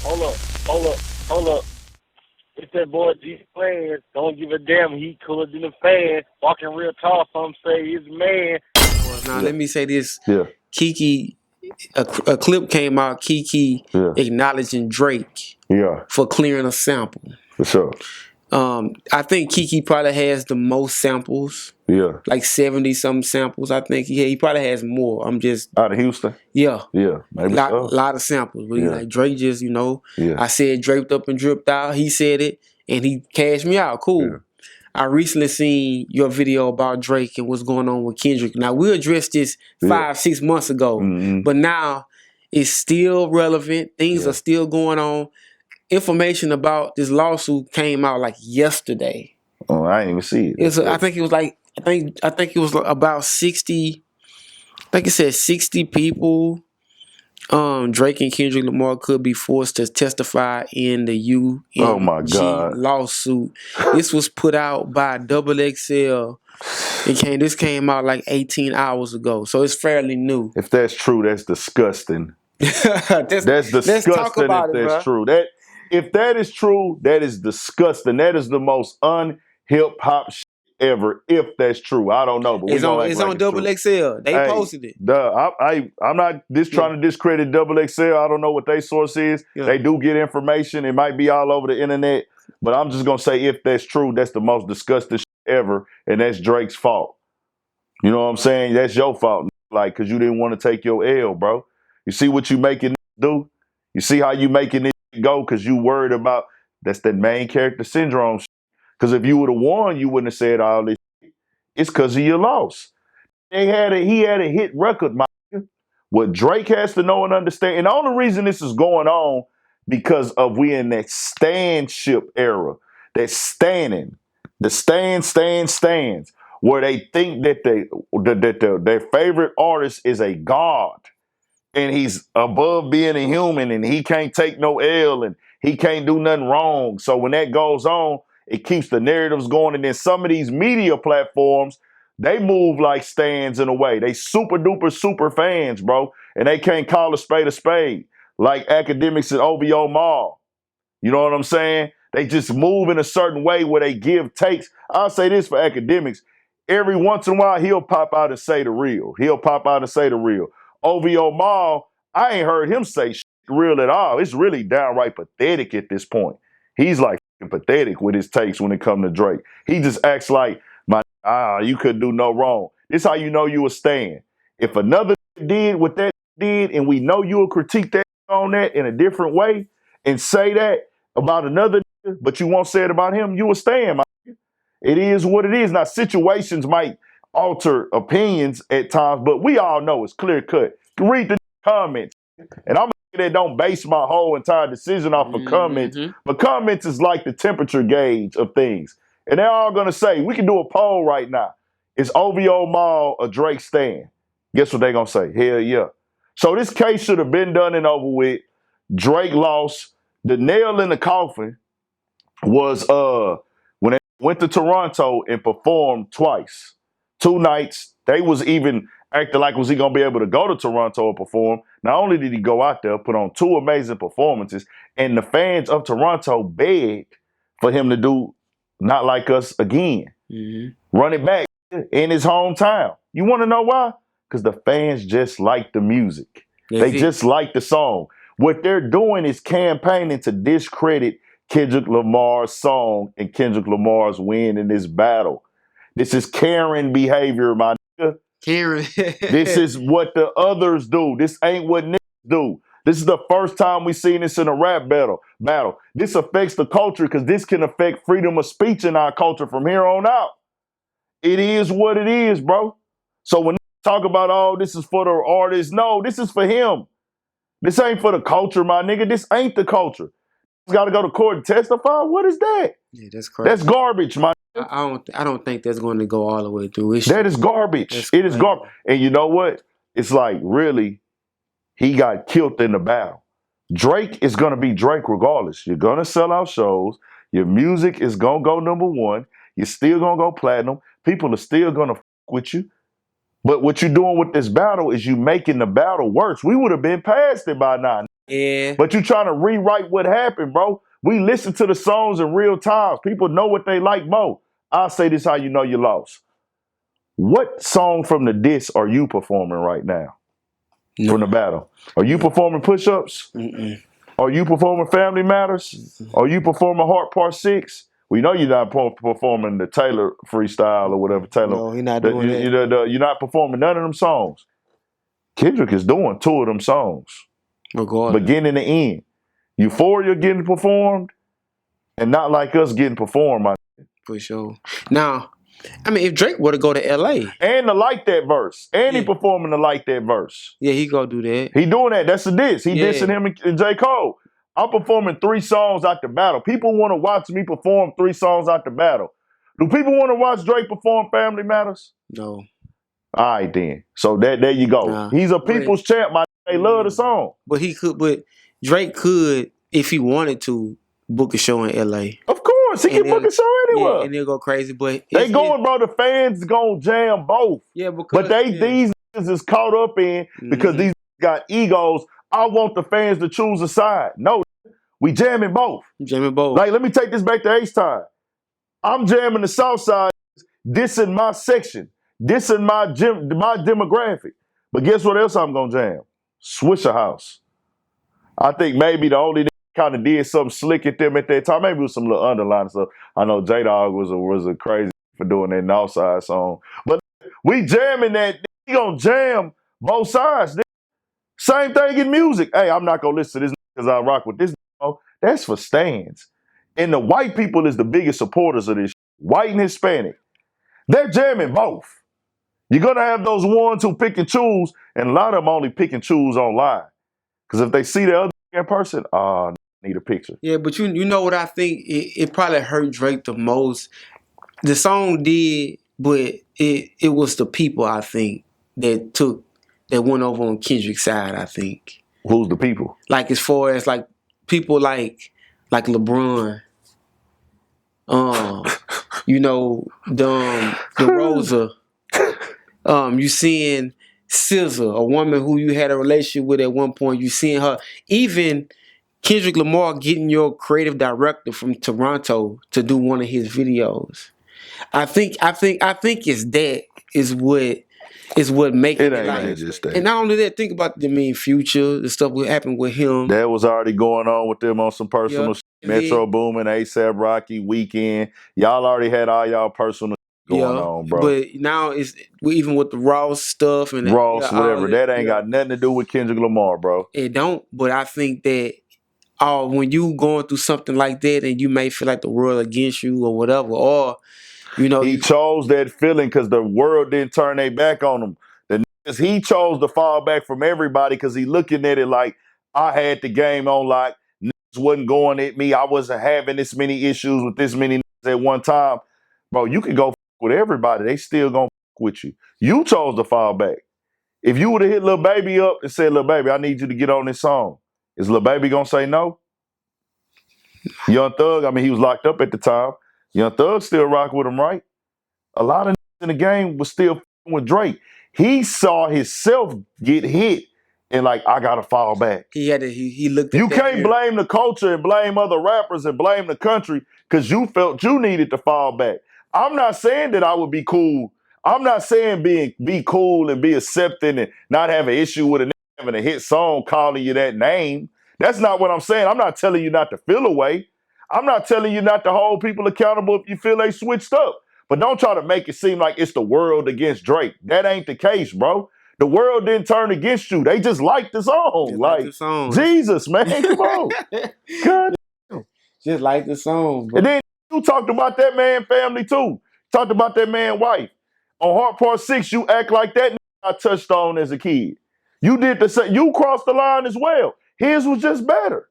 Hold up, hold up, hold up. It's that boy G Plans. Don't give a damn. He cooler than a fan. Walking real tall. Some say he's a man. Well, now Yeah, let me say this: yeah, Kiki, a clip came out. Kiki yeah, acknowledging Drake yeah, for clearing a sample. for sure. I think Kiki probably has the most samples, Yeah, like 70 some samples. I think he probably has more. I'm just out of Houston. yeah, Yeah, maybe so. lot of samples. But he Yeah, like Drake just yeah, I said draped up and dripped out. He said it and he cashed me out. yeah, Cool. I recently seen your video about Drake and what's going on with Kendrick. Now we addressed this yeah. 5 6 months ago, Mm-hmm. but now it's still relevant. Things are Yeah. still going on. Information about this lawsuit came out like yesterday. Oh, I didn't even see it. That's I good. think it was like I think it was about 60. I think it said 60 people. Drake and Kendrick Lamar could be forced to testify in the Oh my UMG God. lawsuit. This was put out by Double XL. This came out like 18 hours ago, so it's fairly new. If that's true, that's disgusting. let's, That's let's talk disgusting if about it, that's bro. true. That if that is true, that is disgusting. That is the most un-hip hop shit ever. If that's true. I don't know, but we gonna act It's like on it's Double true. XL. They Hey, posted it. I'm not just Yeah, trying to discredit Double XL. I don't know what their source is. yeah. They do get information. It might be all over the internet. But I'm just gonna say if that's true, that's the most disgusting shit ever, and that's Drake's fault. You know what I'm saying? That's your fault. Like, cause you didn't want to take your L, bro. You see what you making do? You see how you making it go? Cause you worried about that's that main character syndrome. Cause if you would have won, you wouldn't have said all this. It's cause of your loss. He had a hit record, my nigga. What Drake has to know and understand, and the only reason this is going on because of we in that standship era, that standing, the stands, where they think that their favorite artist is a god and he's above being a human and he can't take no L and he can't do nothing wrong. So when that goes on, it keeps the narratives going. And then some of these media platforms, they move like stands in a way. They super duper super fans, bro. And they can't call a spade a spade. Like academics at OVO Mall. You know what I'm saying? They just move in a certain way where they give takes. I'll say this for academics. Every once in a while, he'll pop out and say the real. He'll pop out and say the real. OVO Mall, I ain't heard him say shit real at all. It's really downright pathetic at this point. He's like pathetic with his takes when it comes to Drake. He just acts like, you couldn't do no wrong. This how you know you a stand. If another did what that did, and we know you'll critique that on that in a different way and say that, about another, but you won't say it about him, you will stand. It is what it is. Now, situations might alter opinions at times, but we all know it's clear cut. Read the comments. And I'm that don't base my whole entire decision off of comments, Mm-hmm. but comments is like the temperature gauge of things. And they're all gonna say, we can do a poll right now. Is OVO Mall a Drake stand? Guess what they're gonna say? Hell yeah. So this case should have been done and over with. Drake lost. The nail in the coffin was when they went to Toronto and performed twice. 2 nights. They was even acting like was he gonna be able to go to Toronto and perform. Not only did he go out there, put on two amazing performances, and the fans of Toronto begged for him to do Not Like Us again. Mm-hmm. Run it back in his hometown. You want to know why? Because the fans just like the music. That's They it. just like the song. What they're doing is campaigning to discredit Kendrick Lamar's song and Kendrick Lamar's win in this battle. This is Karen behavior, my nigga. Karen. This is what the others do. This ain't what niggas do. This is the first time we seen this in a rap battle. This affects the culture because this can affect freedom of speech in our culture from here on out. It is what it is, bro. So when they talk about, oh, this is for the artist, no, this is for him. This ain't for the culture, my nigga. This ain't the culture. He's got to go to court and testify. What is that? Yeah, that's That's crazy. garbage, my. I don't think that's going to go all the way through. That is garbage. That's It is crazy. garbage. And you know what? It's like, really, he got killed in the battle. Drake is going to be Drake regardless. You're going to sell out shows. Your music is going to go number one. You're still going to go platinum. People are still going to fuck with you. But what you're doing with this battle is you making the battle worse. We would have been past it by now. Yeah. But you trying to rewrite what happened, bro. We listen to the songs in real time. People know what they like more. I'll say this how you know you lost. What song from the diss are you performing right now? No. From the battle? Are you performing push-ups? Mm-mm. Are you performing Family Matters? Are you performing Heart Part 6? We know you're not performing the Taylor freestyle or whatever. Taylor, No, he's not doing that. you're not performing none of them songs. Kendrick is doing 2 of them songs, Regardless. beginning to end. Euphoria getting performed, and Not Like Us getting performed. For sure. Now, I mean, if Drake were to go to LA. And to like that verse. And he performing to like that verse. Yeah, he go do that. He doing that. That's a diss. He dissing him and J. Cole. I'm performing 3 songs out the battle. People want to watch me perform 3 songs out the battle. Do people want to watch Drake perform Family Matters? No. All right, then. So there you go. Nah. He's a people's champ. They love the song. But Drake could, if he wanted to, book a show in LA. Of course, he can book a show anywhere. Yeah, and they'll go crazy. But they going, bro. The fans gonna jam both. Yeah, because these niggas is caught up in because these got egos. I want the fans to choose a side. No, we jamming both. Like, let me take this back to H-Time. I'm jamming the South Side, dissing my section, dissing my demographic. But guess what else I'm gonna jam? Swisher House. I think maybe the only kind of did something slick at them at that time. Maybe it was some little underlying stuff. I know J-Dog was a crazy for doing that Northside song. But we jamming that. We gonna jam both sides. Same thing in music. Hey, I'm not gonna listen to this because I rock with this. That's for stands. And the white people is the biggest supporters of this. White and Hispanic. They're jamming both. You're gonna have those ones who pick and choose, and a lot of them only pick and choose online. Because if they see the other in person, need a picture. Yeah, but you know what I think? It probably hurt Drake the most. The song did, but it was the people, I think, that went over on Kendrick's side, I think. Who's the people? Like, as far as like people like LeBron, you know, the Rosa, you seeing SZA, a woman who you had a relationship with at one point, you seeing her, even Kendrick Lamar getting your creative director from Toronto to do one of his videos. I think is what makes it like. Just that. And not only that, think about Future, the stuff that happened with him. That was already going on with them on some personal shit. Metro Boomin, ASAP Rocky, Weekend. Y'all already had all y'all personal going on, bro. But now it's even with the Ross stuff and Ross, whatever. That ain't got nothing to do with Kendrick Lamar, bro. It don't. But I think that when you going through something like that and you may feel like the world against you or whatever, or he chose that feeling because the world didn't turn their back on him. The niggas, he chose to fall back from everybody because he looking at it like, I had the game on lock. Niggas wasn't going at me. I wasn't having this many issues with this many niggas at one time. Bro, you can go with everybody. They still gonna with you. You chose to fall back. If you would have hit Lil Baby up and said, Lil Baby, I need you to get on this song, is Lil Baby gonna say no? Young Thug, I mean, he was locked up at the time. Young Thug still rock with him, right? A lot of in the game was still with Drake. He saw himself get hit and like, I gotta fall back. He looked at you can't blame the culture and blame other rappers and blame the country because you felt you needed to fall back. I'm not saying that I would be cool. I'm not saying be cool and be accepting and not have an issue with a nigga having a hit song calling you that name. That's not what I'm saying. I'm not telling you not to feel away. I'm not telling you not to hold people accountable if you feel they switched up. But don't try to make it seem like it's the world against Drake. That ain't the case, bro. The world didn't turn against you. They just liked the song. Like the song. Jesus, man, come on. God. Just like the song, bro. And then you talked about that man family too. Talked about that man wife. On Heart Part 6, you act like that I touched on as a kid. You did the same. You crossed the line as well. His was just better.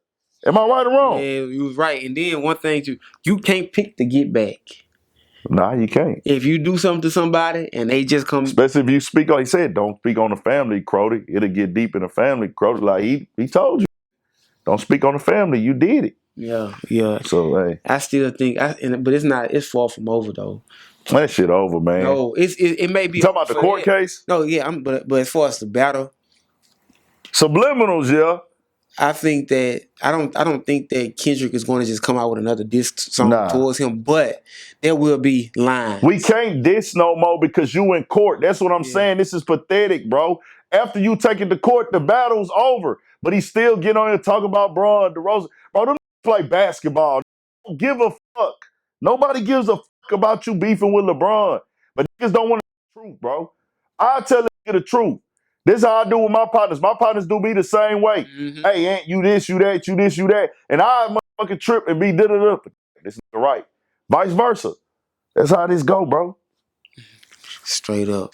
Am I right or wrong? Yeah, you was right. And then one thing too, you can't pick the get back. Nah, you can't. If you do something to somebody and they just come, especially if you speak on, he said, don't speak on the family, Crody. It'll get deep in the family, Crody. Like he told you, don't speak on the family. You did it. Yeah. So hey, I still think, but it's not. It's far from over though. That shit over, man. No, it may be. You talking about the court case? No, yeah. But as far as the battle, subliminals, yeah. I think that I don't think that Kendrick is going to just come out with another diss song towards him, but there will be lines. We can't diss no more because you in court. That's what I'm saying. This is pathetic, bro. After you take it to court, the battle's over. But he still get on here talking about bro, DeRozan. Bro, them play basketball. Don't give a fuck. Nobody gives a fuck about you beefing with LeBron. But niggas don't want the truth, bro. I tell you the truth. This is how I do with my partners. My partners do me the same way. Mm-hmm. Hey, ain't you this, you that, you this, you that. And I motherfucking trip and be da-da-da. This is right. Vice versa. That's how this go, bro. Straight up.